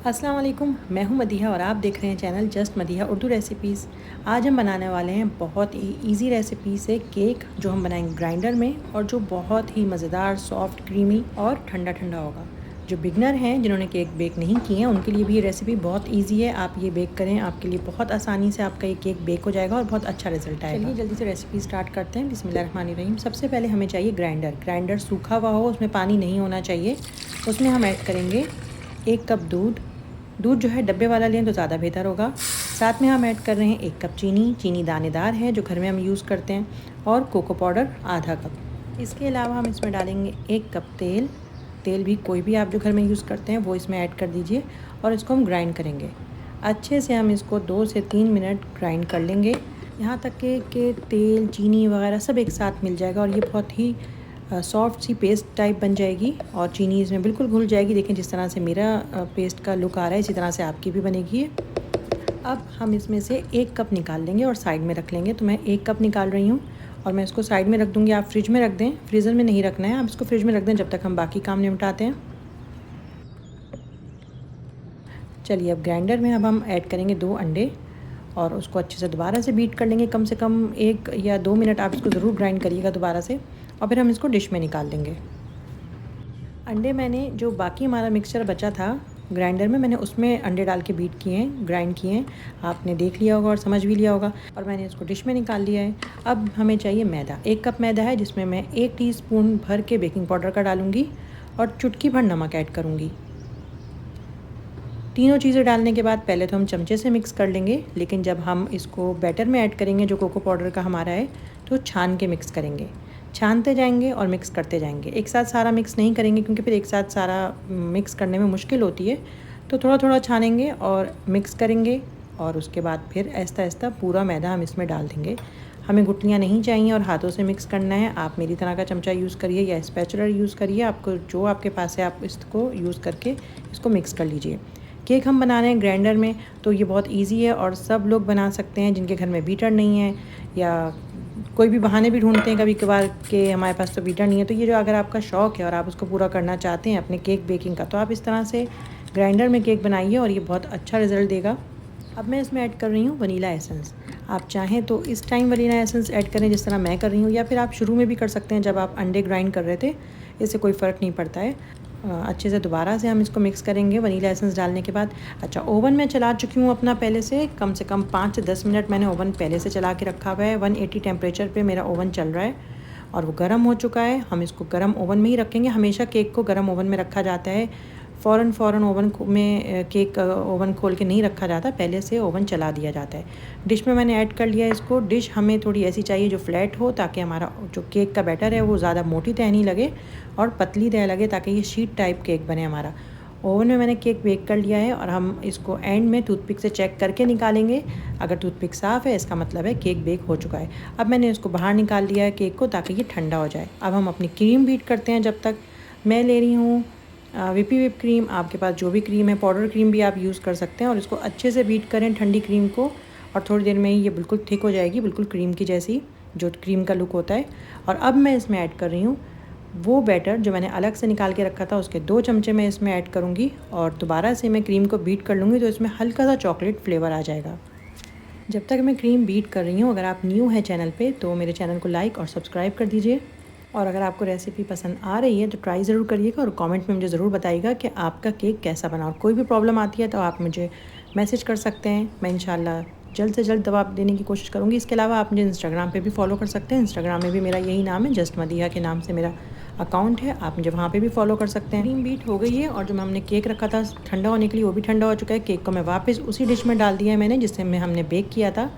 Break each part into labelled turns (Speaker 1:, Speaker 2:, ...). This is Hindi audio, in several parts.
Speaker 1: अस्सलाम वालेकुम, मैं हूं मदीहा और आप देख रहे हैं channel just Madiha Urdu recipes. आज हम बनाने वाले हैं बहुत ही इजी रेसिपी से केक जो हम बनाएंगे ग्राइंडर में और जो बहुत ही मज़ेदार, सॉफ्ट, क्रीमी और ठंडा ठंडा होगा। जो बिगनर हैं, जिन्होंने केक बेक नहीं किए हैं, उनके लिए भी ये रेसिपी बहुत ईजी है। आप ये बेक करें, आपके लिए बहुत आसानी से आपका ये केक बेक हो जाएगा और बहुत अच्छा रिजल्ट आएगा। चलिए जल्दी से रेसिपी स्टार्ट करते हैं। बिस्मिल्लाहिर्रहमानिर्रहीम। सबसे पहले हमें चाहिए ग्राइंडर सूखा हुआ हो, उसमें पानी नहीं होना चाहिए। उसमें हम ऐड करेंगे 1 कप दूध जो है डब्बे वाला लें तो ज़्यादा बेहतर होगा। साथ में हम ऐड कर रहे हैं 1 कप चीनी दानेदार है जो घर में हम यूज़ करते हैं, और कोको पाउडर आधा कप। इसके अलावा हम इसमें डालेंगे 1 कप तेल भी कोई भी आप जो घर में यूज़ करते हैं वो इसमें ऐड कर दीजिए और इसको हम ग्राइंड करेंगे। अच्छे से हम इसको 2 से 3 मिनट ग्राइंड कर लेंगे, यहाँ तक कि तेल, चीनी वगैरह सब एक साथ मिल जाएगा और ये बहुत ही सॉफ्ट सी पेस्ट टाइप बन जाएगी और चीनी इसमें बिल्कुल घुल जाएगी। देखें जिस तरह से मेरा पेस्ट का लुक आ रहा है, इसी तरह से आपकी भी बनेगी। अब हम इसमें से 1 कप निकाल लेंगे और साइड में रख लेंगे। तो मैं 1 कप निकाल रही हूँ और मैं इसको साइड में रख दूँगी। आप फ्रिज में रख दें, फ्रीज़र में नहीं रखना है, आप इसको फ्रिज में रख दें जब तक हम बाकी काम निपटाते हैं। चलिए अब ग्राइंडर में अब हम ऐड करेंगे 2 अंडे और उसको अच्छे से दोबारा से बीट कर लेंगे। कम से कम 1 या 2 मिनट आप इसको ज़रूर ग्राइंड करिएगा दोबारा से, और फिर हम इसको डिश में निकाल देंगे। अंडे मैंने जो बाकी हमारा मिक्सचर बचा था ग्राइंडर में, मैंने उसमें अंडे डाल के बीट किए हैं, ग्राइंड किए हैं। आपने देख लिया होगा और समझ भी लिया होगा, और मैंने इसको डिश में निकाल लिया है। अब हमें चाहिए मैदा। 1 कप मैदा है जिसमें मैं 1 टीस्पून भर के बेकिंग पाउडर का डालूँगी और चुटकी भर नमक ऐड करूँगी। तीनों चीज़ें डालने के बाद पहले तो हम चमचे से मिक्स कर लेंगे, लेकिन जब हम इसको बैटर में ऐड करेंगे जो कोको पाउडर का हमारा है, तो छान के मिक्स करेंगे। छानते जाएंगे और मिक्स करते जाएंगे। एक साथ सारा मिक्स नहीं करेंगे क्योंकि फिर एक साथ सारा मिक्स करने में मुश्किल होती है। तो थोड़ा थोड़ा छानेंगे और मिक्स करेंगे, और उसके बाद फिर आहिस्ता आहिस्ता पूरा मैदा हम इसमें डाल देंगे। हमें गुठलियाँ नहीं चाहिए और हाथों से मिक्स करना है। आप मेरी तरह का चमचा यूज़ करिए या स्पैचुलर यूज़ करिए, आपको जो आपके पास है आप इसको यूज़ करके इसको मिक्स कर लीजिए। केक हम बना रहे हैं ग्राइंडर में, तो ये बहुत इजी है और सब लोग बना सकते हैं जिनके घर में बीटर नहीं है, या कोई भी बहाने भी ढूंढते हैं कभी कभार कि हमारे पास तो बीटर नहीं है। तो ये जो अगर आपका शौक़ है और आप उसको पूरा करना चाहते हैं अपने केक बेकिंग का, तो आप इस तरह से ग्राइंडर में केक बनाइए और ये बहुत अच्छा रिज़ल्ट देगा। अब मैं इसमें ऐड कर रही हूँ वनीला एसेंस। आप चाहें तो इस टाइम वनीला एसेंस ऐड करें जिस तरह मैं कर रही हूँ, या फिर आप शुरू में भी कर सकते हैं जब आप अंडे ग्राइंड कर रहे थे, इससे कोई फ़र्क नहीं पड़ता है। अच्छे से दोबारा से हम इसको मिक्स करेंगे वनीला एसेंस डालने के बाद। अच्छा, ओवन में चला चुकी हूँ अपना पहले से, कम 5 से 10 मिनट मैंने ओवन पहले से चला के रखा हुआ है। 180 टेम्परेचर पे मेरा ओवन चल रहा है और वो गर्म हो चुका है। हम इसको गर्म ओवन में ही रखेंगे। हमेशा केक को गर्म ओवन में रखा जाता है, फ़ौरन ओवन में केक ओवन खोल के नहीं रखा जाता, पहले से ओवन चला दिया जाता है। डिश में मैंने ऐड कर लिया इसको। डिश हमें थोड़ी ऐसी चाहिए जो फ्लैट हो, ताकि हमारा जो केक का बैटर है वो ज़्यादा मोटी तह नहीं लगे और पतली तह लगे, ताकि ये शीट टाइप केक बने हमारा। ओवन में मैंने केक बेक कर लिया है और हम इसको एंड में टूथपिक से चेक करके निकालेंगे। अगर टूथपिक साफ़ है इसका मतलब है केक बेक हो चुका है। अब मैंने इसको बाहर निकाल लिया है केक को, ताकि ये ठंडा हो जाए। अब हम अपनी क्रीम बीट करते हैं। जब तक मैं ले रही हूँ विप क्रीम, आपके पास जो भी क्रीम है, पाउडर क्रीम भी आप यूज़ कर सकते हैं, और इसको अच्छे से बीट करें ठंडी क्रीम को, और थोड़ी देर में ही ये बिल्कुल थिक हो जाएगी, बिल्कुल क्रीम की जैसी जो क्रीम का लुक होता है। और अब मैं इसमें ऐड कर रही हूँ वो बैटर जो मैंने अलग से निकाल के रखा था, उसके 2 चमचे मैं इसमें ऐड करूँगी और दोबारा से मैं क्रीम को बीट कर लूँगी, तो इसमें हल्का सा चॉकलेट फ्लेवर आ जाएगा। जब तक मैं क्रीम बीट कर रही हूँ, अगर आप न्यू हैं चैनल पे तो मेरे चैनल को लाइक और सब्सक्राइब कर दीजिए, और अगर आपको रेसिपी पसंद आ रही है तो ट्राई ज़रूर करिएगा और कमेंट में मुझे ज़रूर बताइएगा कि आपका केक कैसा बना। और कोई भी प्रॉब्लम आती है तो आप मुझे मैसेज कर सकते हैं, मैं इंशाल्लाह जल्द से जल्द जवाब देने की कोशिश करूँगी। इसके अलावा आप मुझे इंस्टाग्राम पे भी फॉलो कर सकते हैं। इंस्टाग्राम में भी मेरा यही नाम है, जस्ट मदीहा के नाम से मेरा अकाउंट है, आप मुझे वहाँ पे भी फॉलो कर सकते हैं। क्रीम बीट हो गई है और जो हमने केक रखा था ठंडा होने के लिए वो भी ठंडा हो चुका है। केक को मैं वापस उसी डिश में डाल दिया है मैंने जिससे हमने बेक किया था।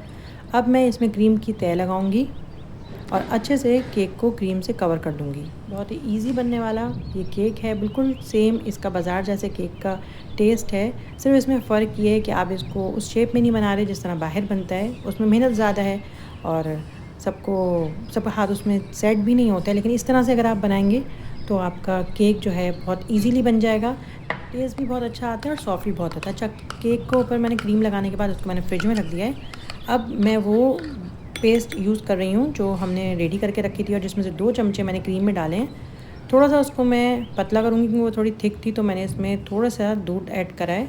Speaker 1: अब मैं इसमें क्रीम की तह लगाऊंगी और अच्छे से केक को क्रीम से कवर कर दूंगी। बहुत ही इजी बनने वाला ये केक है, बिल्कुल सेम इसका बाज़ार जैसे केक का टेस्ट है। सिर्फ इसमें फ़र्क ये है कि आप इसको उस शेप में नहीं बना रहे जिस तरह बाहर बनता है, उसमें मेहनत ज़्यादा है और सबका हाथ उसमें सेट भी नहीं होता है। लेकिन इस तरह से अगर आप बनाएंगे तो आपका केक जो है बहुत ईजीली बन जाएगा। टेस्ट भी बहुत अच्छा आता है और सॉफ्ट भी बहुत होता है। अच्छा, केक को ऊपर मैंने क्रीम लगाने के बाद उसको मैंने फ्रिज में रख दिया है। अब मैं वो पेस्ट यूज़ कर रही हूँ जो हमने रेडी करके रखी थी और जिसमें से 2 चमचे मैंने क्रीम में डाले हैं। थोड़ा सा उसको मैं पतला करूँगी क्योंकि वो थोड़ी थिक थी, तो मैंने इसमें थोड़ा सा दूध ऐड करा है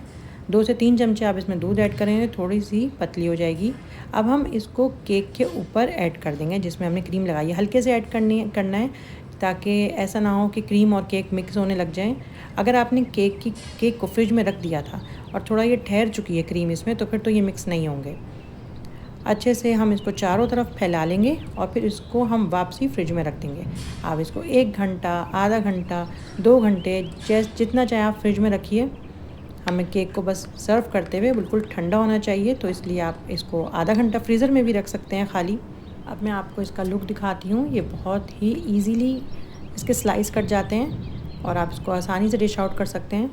Speaker 1: 2 से 3 चमचे आप इसमें दूध ऐड करेंगे, थोड़ी सी पतली हो जाएगी। अब हम इसको केक के ऊपर ऐड कर देंगे जिसमें हमने क्रीम लगाई है। हल्के से ऐड करना है ताकि ऐसा ना हो कि क्रीम और केक मिक्स होने लग जाएं। अगर आपने केक को फ्रिज में रख दिया था और थोड़ा ये ठहर चुकी है क्रीम इसमें, तो फिर तो ये मिक्स नहीं होंगे। अच्छे से हम इसको चारों तरफ फैला लेंगे और फिर इसको हम वापसी फ्रिज में रख देंगे। आप इसको 1 घंटा, आधा घंटा, 2 घंटे जितना चाहे आप फ्रिज में रखिए। हमें केक को बस सर्व करते हुए बिल्कुल ठंडा होना चाहिए, तो इसलिए आप इसको आधा घंटा फ्रीज़र में भी रख सकते हैं खाली। अब मैं आपको इसका लुक दिखाती हूँ। ये बहुत ही ईज़िली इसके स्लाइस कट जाते हैं और आप इसको आसानी से डिश आउट कर सकते हैं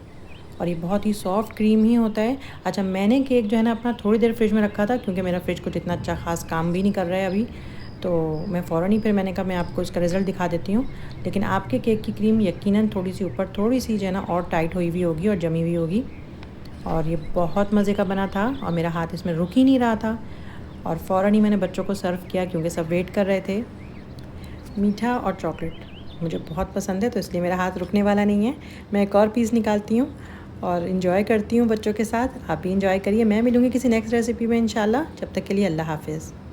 Speaker 1: और ये बहुत ही सॉफ्ट क्रीम ही होता है। अच्छा, मैंने केक जो है ना अपना थोड़ी देर फ्रिज में रखा था क्योंकि मेरा फ्रिज कुछ इतना अच्छा ख़ास काम भी नहीं कर रहा है अभी, तो मैं फ़ौरन ही फिर मैंने कहा मैं आपको इसका रिज़ल्ट दिखा देती हूँ। लेकिन आपके केक की क्रीम यकीनन थोड़ी सी ऊपर थोड़ी सी जो है ना और टाइट हुई हुई होगी और जमी हुई होगी। और ये बहुत मज़े का बना था और मेरा हाथ इसमें रुक ही नहीं रहा था और फ़ौरन ही मैंने बच्चों को सर्व किया क्योंकि सब वेट कर रहे थे। मीठा और चॉकलेट मुझे बहुत पसंद है, तो इसलिए मेरा हाथ रुकने वाला नहीं है। मैं एक और पीस निकालती हूँ और इन्जॉय करती हूँ बच्चों के साथ। आप भी इन्जॉय करिए। मैं मिलूँगी किसी नेक्स्ट रेसिपी में इंशाल्लाह। जब तक के लिए अल्लाह हाफ़िज़।